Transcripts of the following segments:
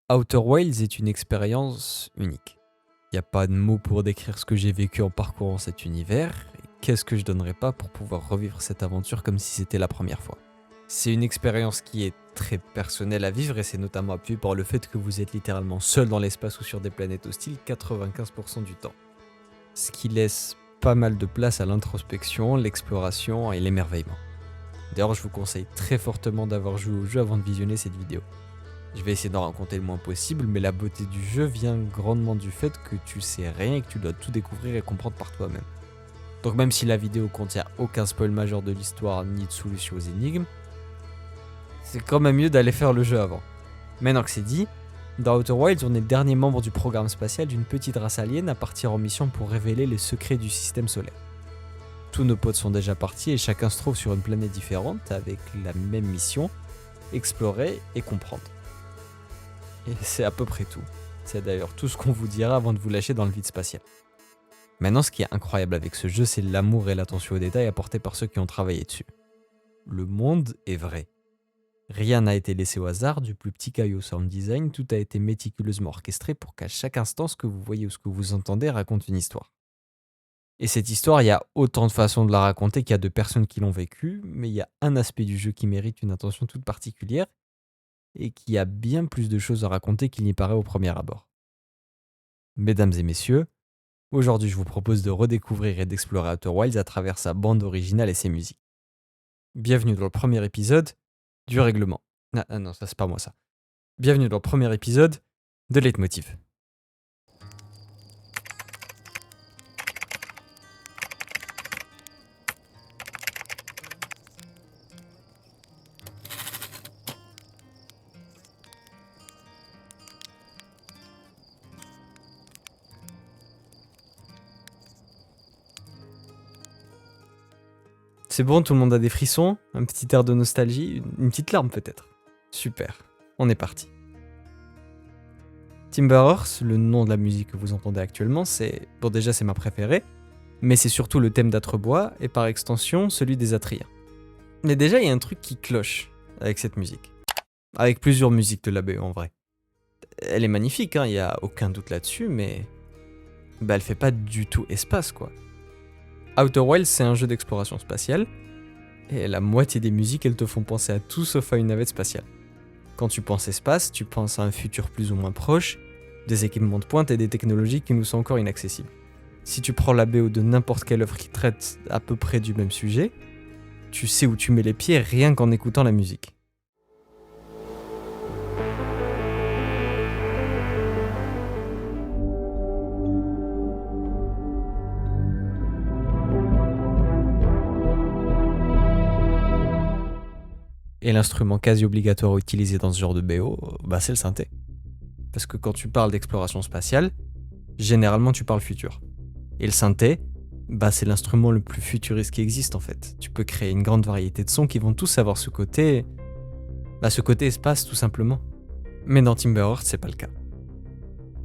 Outer Wilds est une expérience unique. Il n'y a pas de mots pour décrire ce que j'ai vécu en parcourant cet univers, et qu'est-ce que je donnerais pas pour pouvoir revivre cette aventure comme si c'était la première fois. C'est une expérience qui est très personnelle à vivre et c'est notamment appuyé par le fait que vous êtes littéralement seul dans l'espace ou sur des planètes hostiles 95% du temps. Ce qui laisse pas mal de place à l'introspection, l'exploration et l'émerveillement. D'ailleurs, je vous conseille très fortement d'avoir joué au jeu avant de visionner cette vidéo. Je vais essayer d'en raconter le moins possible, mais la beauté du jeu vient grandement du fait que tu sais rien et que tu dois tout découvrir et comprendre par toi-même. Donc même si la vidéo contient aucun spoil majeur de l'histoire ni de solution aux énigmes, c'est quand même mieux d'aller faire le jeu avant. Maintenant que c'est dit, dans Outer Wilds, on est le dernier membre du programme spatial d'une petite race alien à partir en mission pour révéler les secrets du système solaire. Tous nos potes sont déjà partis et chacun se trouve sur une planète différente avec la même mission, explorer et comprendre. Et c'est à peu près tout. C'est d'ailleurs tout ce qu'on vous dira avant de vous lâcher dans le vide spatial. Maintenant, ce qui est incroyable avec ce jeu, c'est l'amour et l'attention aux détails apportés par ceux qui ont travaillé dessus. Le monde est vrai. Rien n'a été laissé au hasard, du plus petit caillou au sound design, tout a été méticuleusement orchestré pour qu'à chaque instant, ce que vous voyez ou ce que vous entendez raconte une histoire. Et cette histoire, il y a autant de façons de la raconter qu'il y a de personnes qui l'ont vécue, mais il y a un aspect du jeu qui mérite une attention toute particulière, et qui a bien plus de choses à raconter qu'il n'y paraît au premier abord. Mesdames et messieurs, aujourd'hui je vous propose de redécouvrir et d'explorer Outer Wilds à travers sa bande originale et ses musiques. Bienvenue dans le premier épisode du règlement. Ah non, ça c'est pas moi ça. Bienvenue dans le premier épisode de Leitmotiv. C'est bon, tout le monde a des frissons, un petit air de nostalgie, une petite larme peut-être. Super, on est parti. Timber Earth, le nom de la musique que vous entendez actuellement, c'est... Bon déjà c'est ma préférée, mais c'est surtout le thème d'Atrebois et par extension celui des Atriens. Mais déjà il y a un truc qui cloche avec cette musique. Avec plusieurs musiques de la BO en vrai. Elle est magnifique, il y a aucun doute là-dessus, mais... elle fait pas du tout espace quoi. Outer Wilds, c'est un jeu d'exploration spatiale, et la moitié des musiques, elles te font penser à tout sauf à une navette spatiale. Quand tu penses espace, tu penses à un futur plus ou moins proche, des équipements de pointe et des technologies qui nous sont encore inaccessibles. Si tu prends la BO de n'importe quelle œuvre qui traite à peu près du même sujet, tu sais où tu mets les pieds rien qu'en écoutant la musique. Et l'instrument quasi obligatoire à utiliser dans ce genre de BO, c'est le synthé. Parce que quand tu parles d'exploration spatiale, généralement tu parles futur. Et le synthé, c'est l'instrument le plus futuriste qui existe en fait. Tu peux créer une grande variété de sons qui vont tous avoir ce côté espace tout simplement. Mais dans Timber Earth, c'est pas le cas.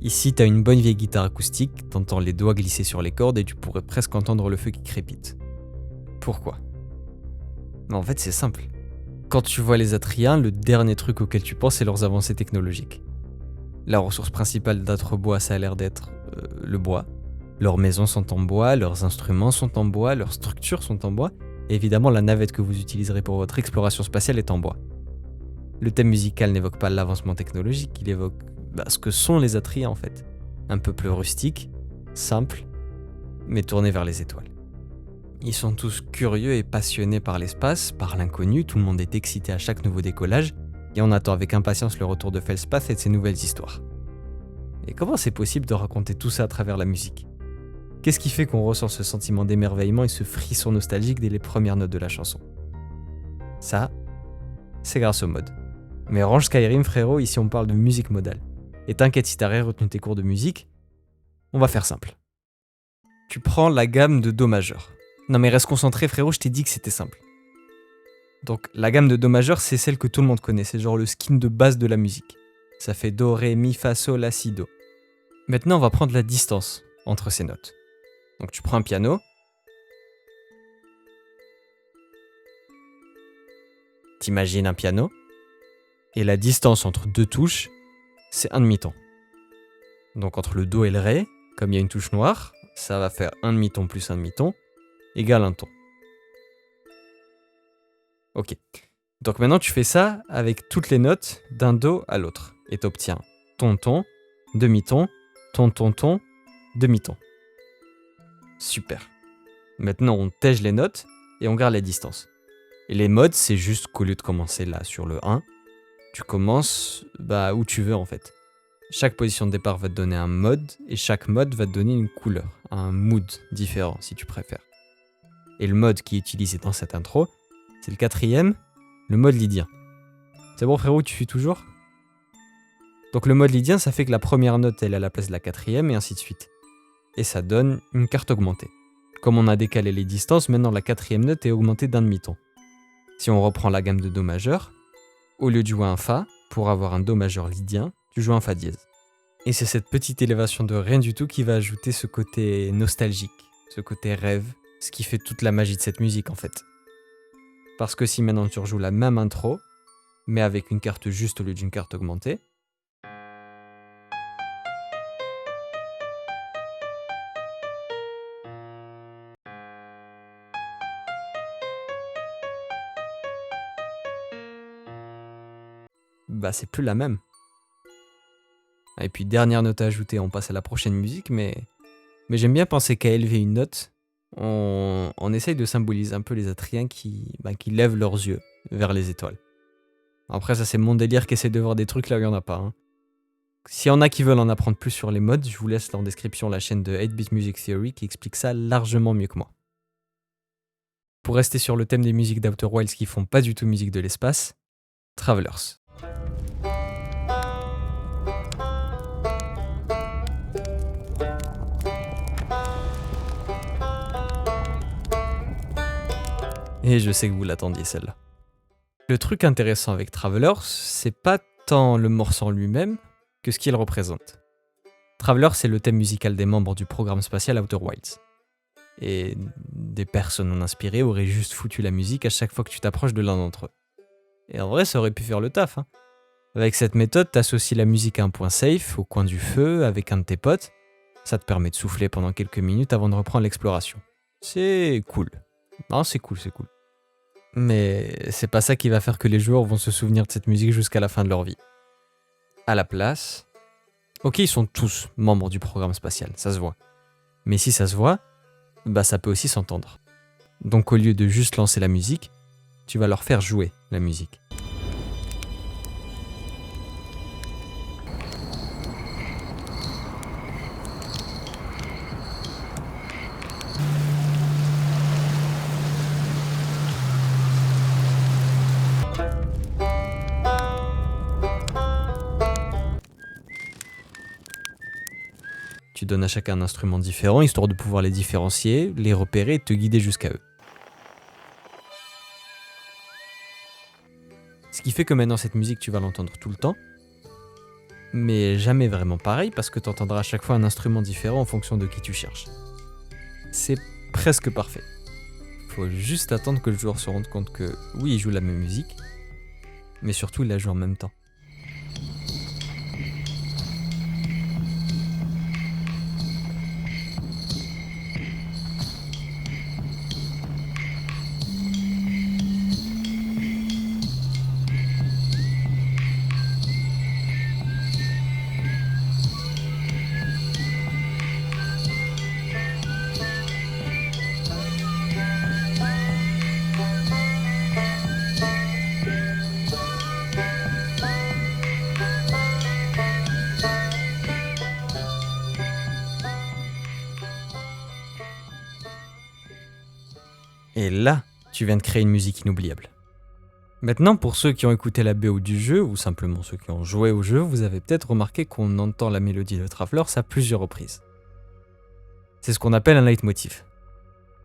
Ici, t'as une bonne vieille guitare acoustique, t'entends les doigts glisser sur les cordes et tu pourrais presque entendre le feu qui crépite. Pourquoi ? En fait, c'est simple. Quand tu vois les Atriens, le dernier truc auquel tu penses, c'est leurs avancées technologiques. La ressource principale d'Atrebois, ça a l'air d'être le bois. Leurs maisons sont en bois, leurs instruments sont en bois, leurs structures sont en bois, et évidemment la navette que vous utiliserez pour votre exploration spatiale est en bois. Le thème musical n'évoque pas l'avancement technologique, il évoque ce que sont les Atriens en fait. Un peuple rustique, simple, mais tourné vers les étoiles. Ils sont tous curieux et passionnés par l'espace, par l'inconnu, tout le monde est excité à chaque nouveau décollage, et on attend avec impatience le retour de Feldspath et de ses nouvelles histoires. Et comment c'est possible de raconter tout ça à travers la musique ? Qu'est-ce qui fait qu'on ressent ce sentiment d'émerveillement et ce frisson nostalgique dès les premières notes de la chanson ? Ça, c'est grâce au mode. Mais range Skyrim frérot, ici on parle de musique modale. Et t'inquiète si t'as rien retenu tes cours de musique, on va faire simple. Tu prends la gamme de Do majeur. Non mais reste concentré frérot, je t'ai dit que c'était simple. Donc la gamme de Do majeur, c'est celle que tout le monde connaît, c'est genre le skin de base de la musique. Ça fait Do, Ré, Mi, Fa, Sol, La, Si, Do. Maintenant on va prendre la distance entre ces notes. Donc tu prends un piano, t'imagines un piano, et la distance entre deux touches, c'est un demi-ton. Donc entre le Do et le Ré, comme il y a une touche noire, ça va faire un demi-ton plus un demi-ton égale un ton. Ok. Donc maintenant tu fais ça avec toutes les notes d'un Do à l'autre. Et tu obtiens ton, demi-ton, ton, demi-ton. Super. Maintenant on tège les notes et on garde les distances. Et les modes, c'est juste qu'au lieu de commencer là sur le 1, tu commences où tu veux en fait. Chaque position de départ va te donner un mode et chaque mode va te donner une couleur, un mood différent si tu préfères. Et le mode qui est utilisé dans cette intro, c'est le 4e, le mode lydien. C'est bon frérot, tu suis toujours? Donc le mode lydien, ça fait que la première note elle est à la place de la 4e et ainsi de suite. Et ça donne une carte augmentée. Comme on a décalé les distances, maintenant la 4e note est augmentée d'un demi-ton. Si on reprend la gamme de Do majeur, au lieu de jouer un Fa, pour avoir un Do majeur lydien, tu joues un Fa dièse. Et c'est cette petite élévation de rien du tout qui va ajouter ce côté nostalgique, ce côté rêve, ce qui fait toute la magie de cette musique en fait. Parce que si maintenant tu rejoues la même intro, mais avec une carte juste au lieu d'une carte augmentée, c'est plus la même. Et puis dernière note à ajouter, on passe à la prochaine musique, mais j'aime bien penser qu'à élever une note, on essaye de symboliser un peu les Atriens qui lèvent leurs yeux vers les étoiles. Après ça c'est mon délire qui essaie de voir des trucs là où il n'y en a pas. Hein. S'il y en a qui veulent en apprendre plus sur les modes, je vous laisse en description la chaîne de 8-Bit Music Theory qui explique ça largement mieux que moi. Pour rester sur le thème des musiques d'Outer Wilds qui font pas du tout musique de l'espace, Travelers. Et je sais que vous l'attendiez celle-là. Le truc intéressant avec Travelers, c'est pas tant le morceau en lui-même que ce qu'il représente. Travelers, c'est le thème musical des membres du programme spatial Outer Wilds. Et des personnes non inspirées auraient juste foutu la musique à chaque fois que tu t'approches de l'un d'entre eux. Et en vrai, ça aurait pu faire le taf. Hein. Avec cette méthode, t'associes la musique à un point safe, au coin du feu, avec un de tes potes. Ça te permet de souffler pendant quelques minutes avant de reprendre l'exploration. C'est cool. Non, c'est cool. Mais c'est pas ça qui va faire que les joueurs vont se souvenir de cette musique jusqu'à la fin de leur vie. À la place, ok, ils sont tous membres du programme spatial, ça se voit. Mais si ça se voit, ça peut aussi s'entendre. Donc au lieu de juste lancer la musique, tu vas leur faire jouer la musique. Tu donnes à chacun un instrument différent, histoire de pouvoir les différencier, les repérer et te guider jusqu'à eux. Ce qui fait que maintenant cette musique tu vas l'entendre tout le temps, mais jamais vraiment pareil parce que tu entendras à chaque fois un instrument différent en fonction de qui tu cherches. C'est presque parfait. Faut juste attendre que le joueur se rende compte que oui, il joue la même musique, mais surtout il la joue en même temps. Et là, tu viens de créer une musique inoubliable. Maintenant, pour ceux qui ont écouté la BO du jeu, ou simplement ceux qui ont joué au jeu, vous avez peut-être remarqué qu'on entend la mélodie de Travelers à plusieurs reprises. C'est ce qu'on appelle un leitmotiv.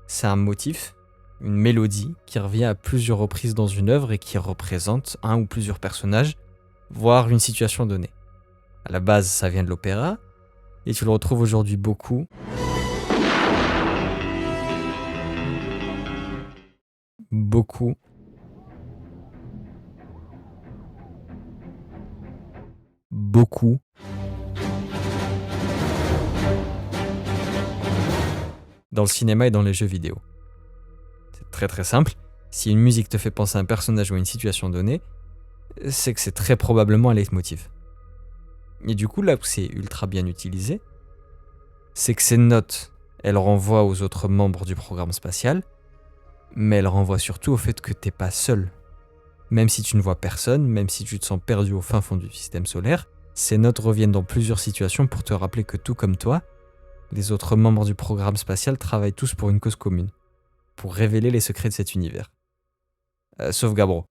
C'est un motif, une mélodie, qui revient à plusieurs reprises dans une œuvre et qui représente un ou plusieurs personnages, voire une situation donnée. À la base, ça vient de l'opéra, et tu le retrouves aujourd'hui beaucoup. Beaucoup dans le cinéma et dans les jeux vidéo. C'est très très simple. Si une musique te fait penser à un personnage ou à une situation donnée, c'est que c'est très probablement un leitmotiv. Et du coup, là où c'est ultra bien utilisé, c'est que ces notes, elles renvoient aux autres membres du programme spatial, mais elles renvoient surtout au fait que t'es pas seul. Même si tu ne vois personne, même si tu te sens perdu au fin fond du système solaire, ces notes reviennent dans plusieurs situations pour te rappeler que tout comme toi, les autres membres du programme spatial travaillent tous pour une cause commune, pour révéler les secrets de cet univers. Sauf Gabro.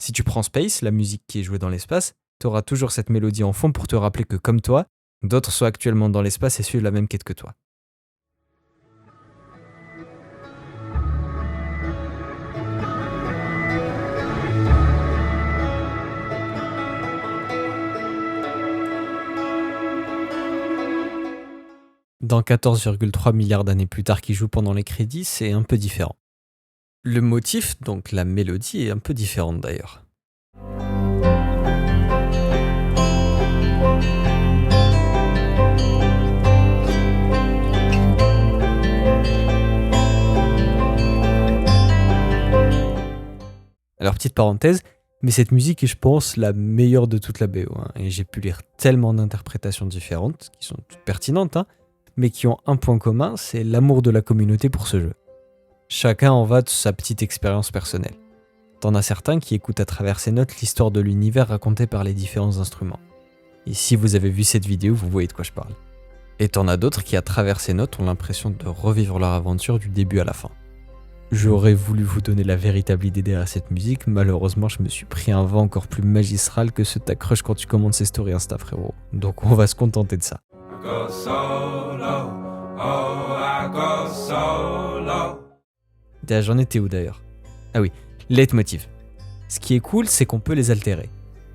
Si tu prends Space, la musique qui est jouée dans l'espace, t'auras toujours cette mélodie en fond pour te rappeler que comme toi, d'autres sont actuellement dans l'espace et suivent la même quête que toi. Dans 14,3 milliards d'années plus tard qui joue pendant les crédits, c'est un peu différent. Le motif, donc la mélodie, est un peu différente d'ailleurs. Alors petite parenthèse, mais cette musique est je pense la meilleure de toute la BO, hein, et j'ai pu lire tellement d'interprétations différentes, qui sont toutes pertinentes, hein, mais qui ont un point commun, c'est l'amour de la communauté pour ce jeu. Chacun en va de sa petite expérience personnelle. T'en as certains qui écoutent à travers ces notes l'histoire de l'univers racontée par les différents instruments. Et si vous avez vu cette vidéo, vous voyez de quoi je parle. Et t'en as d'autres qui à travers ces notes ont l'impression de revivre leur aventure du début à la fin. J'aurais voulu vous donner la véritable idée derrière cette musique, malheureusement je me suis pris un vent encore plus magistral que ce t'accroche quand tu commandes ses stories Insta frérot. Donc on va se contenter de ça. D'ailleurs, j'en étais où d'ailleurs? Ah oui, leitmotiv. Ce qui est cool, c'est qu'on peut les altérer.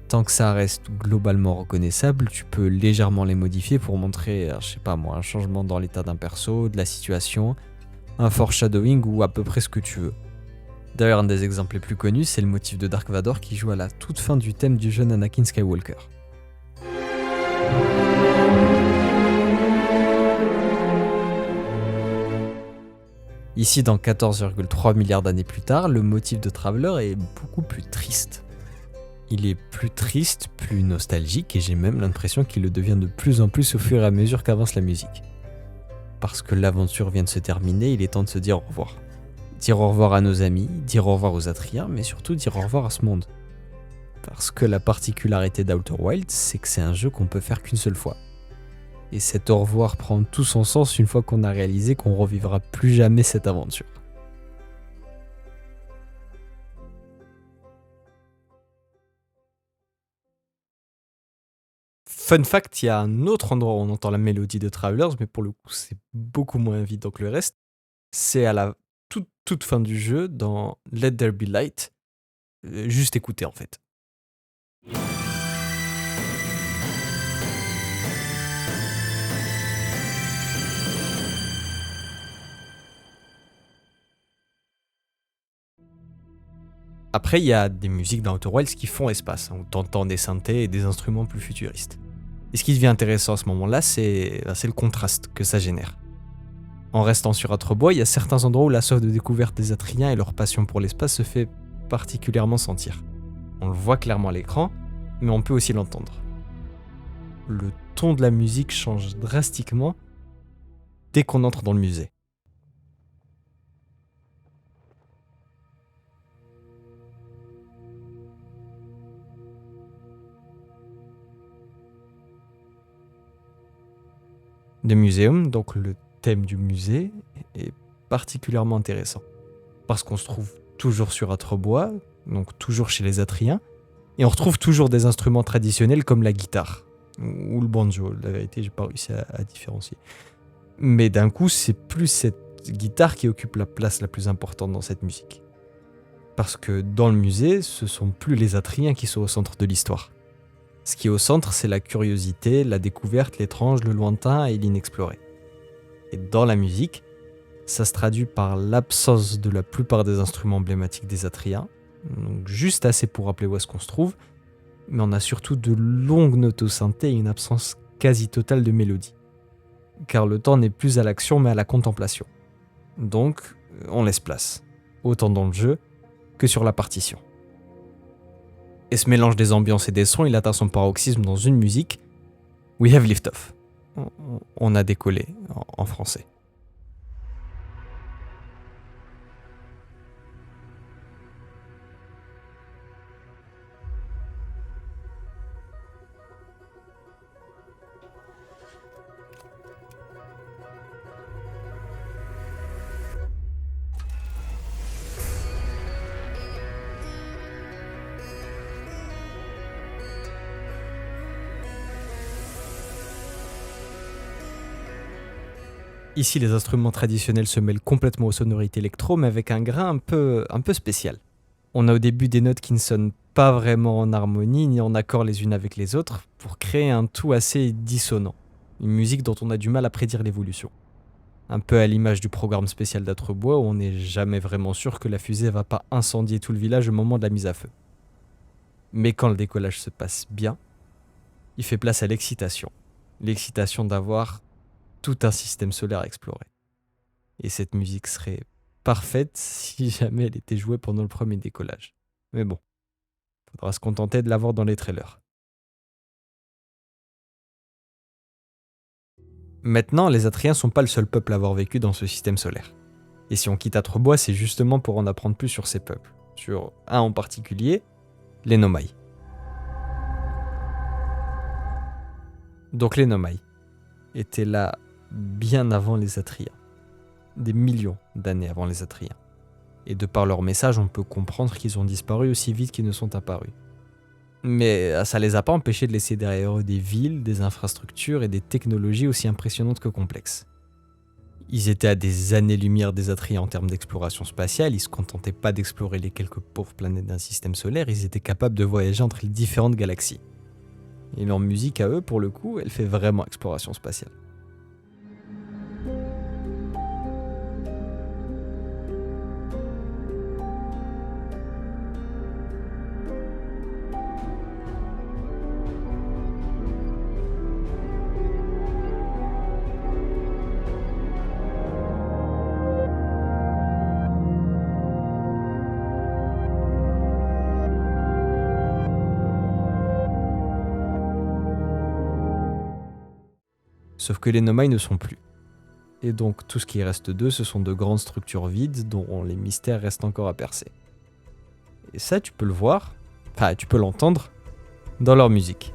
Tant que ça reste globalement reconnaissable, tu peux légèrement les modifier pour montrer, je sais pas moi, un changement dans l'état d'un perso, de la situation, un foreshadowing ou à peu près ce que tu veux. D'ailleurs, un des exemples les plus connus, c'est le motif de Dark Vador qui joue à la toute fin du thème du jeune Anakin Skywalker. Ici, dans 14,3 milliards d'années plus tard, le motif de Traveler est beaucoup plus triste. Il est plus triste, plus nostalgique, et j'ai même l'impression qu'il le devient de plus en plus au fur et à mesure qu'avance la musique. Parce que l'aventure vient de se terminer, il est temps de se dire au revoir. Dire au revoir à nos amis, dire au revoir aux Atriens, mais surtout dire au revoir à ce monde. Parce que la particularité d'Outer Wilds, c'est que c'est un jeu qu'on peut faire qu'une seule fois. Et cet au revoir prend tout son sens une fois qu'on a réalisé qu'on revivra plus jamais cette aventure. Fun fact, il y a un autre endroit où on entend la mélodie de Travelers, mais pour le coup c'est beaucoup moins évident que le reste. C'est à la toute fin du jeu, dans Let There Be Light. Juste écouter en fait. Après, il y a des musiques dans Outer Wilds qui font espace, où t'entends des synthés et des instruments plus futuristes. Et ce qui devient intéressant à ce moment-là, c'est le contraste que ça génère. En restant sur Atrebois, il y a certains endroits où la soif de découverte des Atriens et leur passion pour l'espace se fait particulièrement sentir. On le voit clairement à l'écran, mais on peut aussi l'entendre. Le ton de la musique change drastiquement dès qu'on entre dans le musée. Le muséum, donc le thème du musée, est particulièrement intéressant. Parce qu'on se trouve toujours sur Atrebois, donc toujours chez les Atriens, et on retrouve toujours des instruments traditionnels comme la guitare, ou le banjo. La vérité, j'ai pas réussi à différencier. Mais d'un coup, c'est plus cette guitare qui occupe la place la plus importante dans cette musique. Parce que dans le musée, ce sont plus les Atriens qui sont au centre de l'histoire. Ce qui est au centre, c'est la curiosité, la découverte, l'étrange, le lointain et l'inexploré. Et dans la musique, ça se traduit par l'absence de la plupart des instruments emblématiques des Atriens, donc juste assez pour rappeler où est-ce qu'on se trouve, mais on a surtout de longues notes au synthé et une absence quasi totale de mélodie. Car le temps n'est plus à l'action mais à la contemplation. Donc, on laisse place, autant dans le jeu que sur la partition. Et ce mélange des ambiances et des sons, il atteint son paroxysme dans une musique, We Have Lift Off. On a décollé en français. Ici, les instruments traditionnels se mêlent complètement aux sonorités électro, mais avec un grain un peu spécial. On a au début des notes qui ne sonnent pas vraiment en harmonie ni en accord les unes avec les autres, pour créer un tout assez dissonant. Une musique dont on a du mal à prédire l'évolution. Un peu à l'image du programme spécial d'Atrebois où on n'est jamais vraiment sûr que la fusée va pas incendier tout le village au moment de la mise à feu. Mais quand le décollage se passe bien, il fait place à l'excitation. L'excitation d'avoir tout un système solaire à explorer. Et cette musique serait parfaite si jamais elle était jouée pendant le premier décollage. Mais bon, faudra se contenter de l'avoir dans les trailers. Maintenant, les Atriens sont pas le seul peuple à avoir vécu dans ce système solaire. Et si on quitte Atrebois, c'est justement pour en apprendre plus sur ces peuples. Sur un en particulier, les Nomai. Donc les Nomai étaient là bien avant les Atriens. Des millions d'années avant les Atriens. Et de par leur message, on peut comprendre qu'ils ont disparu aussi vite qu'ils ne sont apparus. Mais ça les a pas empêchés de laisser derrière eux des villes, des infrastructures et des technologies aussi impressionnantes que complexes. Ils étaient à des années-lumière des Atriens en termes d'exploration spatiale, ils se contentaient pas d'explorer les quelques pauvres planètes d'un système solaire, ils étaient capables de voyager entre les différentes galaxies. Et leur musique à eux, pour le coup, elle fait vraiment exploration spatiale. Sauf que les Nomai ne sont plus. Et donc tout ce qui reste d'eux, ce sont de grandes structures vides dont les mystères restent encore à percer. Et ça, tu peux le voir, tu peux l'entendre dans leur musique.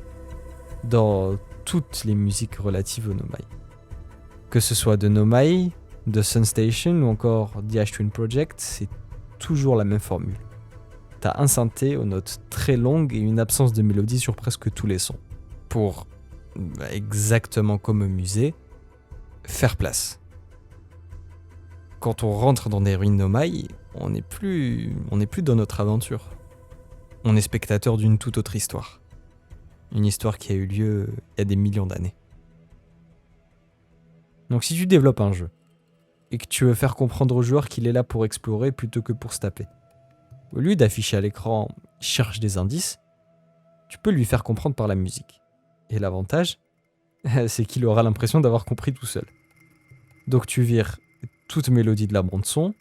Dans toutes les musiques relatives aux Nomai. Que ce soit de Nomai, de Sun Station ou encore The Ash Twin Project, c'est toujours la même formule. T'as un synthé aux notes très longues et une absence de mélodie sur presque tous les sons. Pour, exactement comme au musée, faire place. Quand on rentre dans des ruines Nomai, on n'est plus dans notre aventure. On est spectateur d'une toute autre histoire. Une histoire qui a eu lieu il y a des millions d'années. Donc si tu développes un jeu, et que tu veux faire comprendre au joueur qu'il est là pour explorer plutôt que pour se taper, au lieu d'afficher à l'écran « cherche des indices », tu peux lui faire comprendre par la musique. Et l'avantage, c'est qu'il aura l'impression d'avoir compris tout seul. Donc tu vires toute mélodie de la bande-son,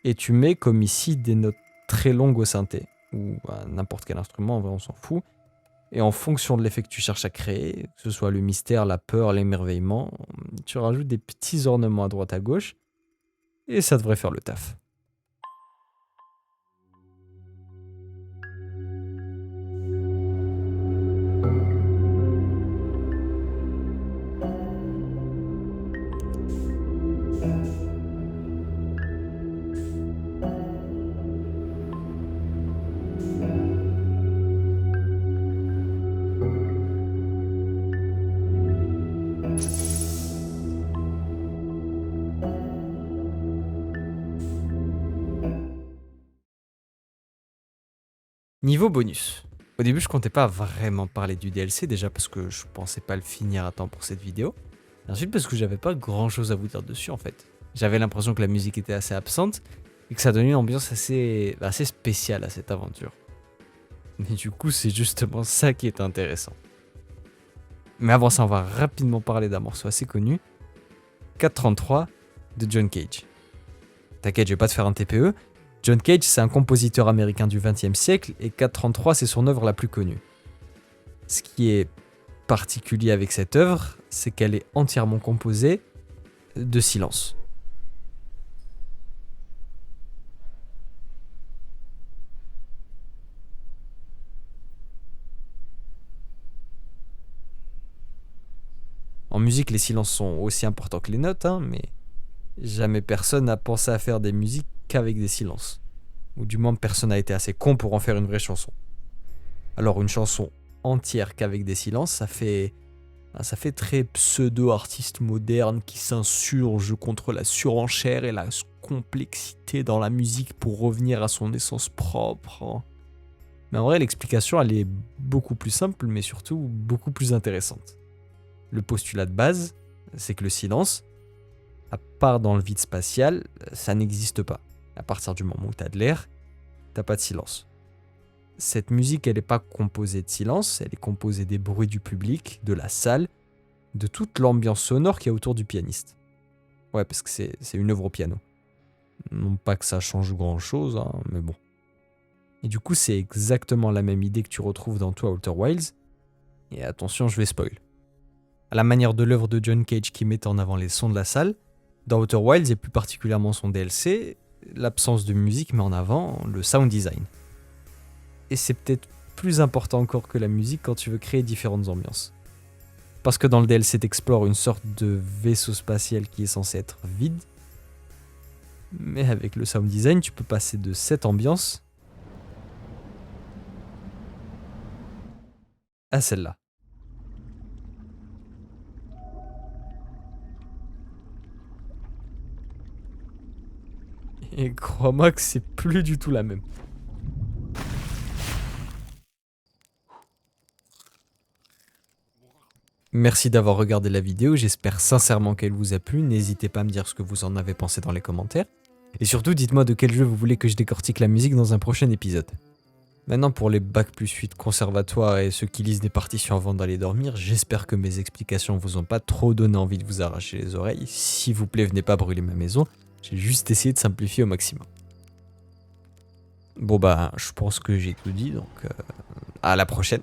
et tu mets, comme ici, des notes très longues au synthé, ou à n'importe quel instrument, en vrai on s'en fout. Et en fonction de l'effet que tu cherches à créer, que ce soit le mystère, la peur, l'émerveillement, tu rajoutes des petits ornements à droite à gauche, et ça devrait faire le taf. Niveau bonus. Au début, je comptais pas vraiment parler du DLC, déjà parce que je pensais pas le finir à temps pour cette vidéo. Et ensuite parce que j'avais pas grand chose à vous dire dessus en fait. J'avais l'impression que la musique était assez absente et que ça donnait une ambiance assez spéciale à cette aventure. Mais du coup, c'est justement ça qui est intéressant. Mais avant ça, on va rapidement parler d'un morceau assez connu. 433 de John Cage. T'inquiète, je vais pas te faire un TPE. John Cage, c'est un compositeur américain du XXe siècle et 433, c'est son œuvre la plus connue. Ce qui est particulier avec cette œuvre, c'est qu'elle est entièrement composée de silence. En musique, les silences sont aussi importants que les notes, mais jamais personne n'a pensé à faire des musiques qu'avec des silences. Ou du moins, personne n'a été assez con pour en faire une vraie chanson. Alors une chanson entière qu'avec des silences, ça fait très pseudo-artiste moderne qui s'insurge contre la surenchère et la complexité dans la musique pour revenir à son essence propre. Mais en vrai, l'explication, elle est beaucoup plus simple, mais surtout beaucoup plus intéressante. Le postulat de base, c'est que le silence, à part dans le vide spatial, ça n'existe pas. À partir du moment où tu as de l'air, t'as pas de silence. Cette musique, elle n'est pas composée de silence, elle est composée des bruits du public, de la salle, de toute l'ambiance sonore qu'il y a autour du pianiste. Ouais, parce que c'est une œuvre au piano. Non pas que ça change grand-chose, mais bon. Et du coup, c'est exactement la même idée que tu retrouves dans To Outer Wilds. Et attention, je vais spoil. À la manière de l'œuvre de John Cage qui met en avant les sons de la salle, dans Outer Wilds et plus particulièrement son DLC, l'absence de musique met en avant le sound design. Et c'est peut-être plus important encore que la musique quand tu veux créer différentes ambiances. Parce que dans le DLC, t'explores une sorte de vaisseau spatial qui est censé être vide. Mais avec le sound design, tu peux passer de cette ambiance à celle-là. Et crois-moi que c'est plus du tout la même. Merci d'avoir regardé la vidéo, j'espère sincèrement qu'elle vous a plu. N'hésitez pas à me dire ce que vous en avez pensé dans les commentaires. Et surtout, dites-moi de quel jeu vous voulez que je décortique la musique dans un prochain épisode. Maintenant, pour les bac plus 8 conservatoires et ceux qui lisent des partitions avant d'aller dormir, j'espère que mes explications vous ont pas trop donné envie de vous arracher les oreilles. S'il vous plaît, venez pas brûler ma maison. J'ai juste essayé de simplifier au maximum. Bon je pense que j'ai tout dit, donc à la prochaine.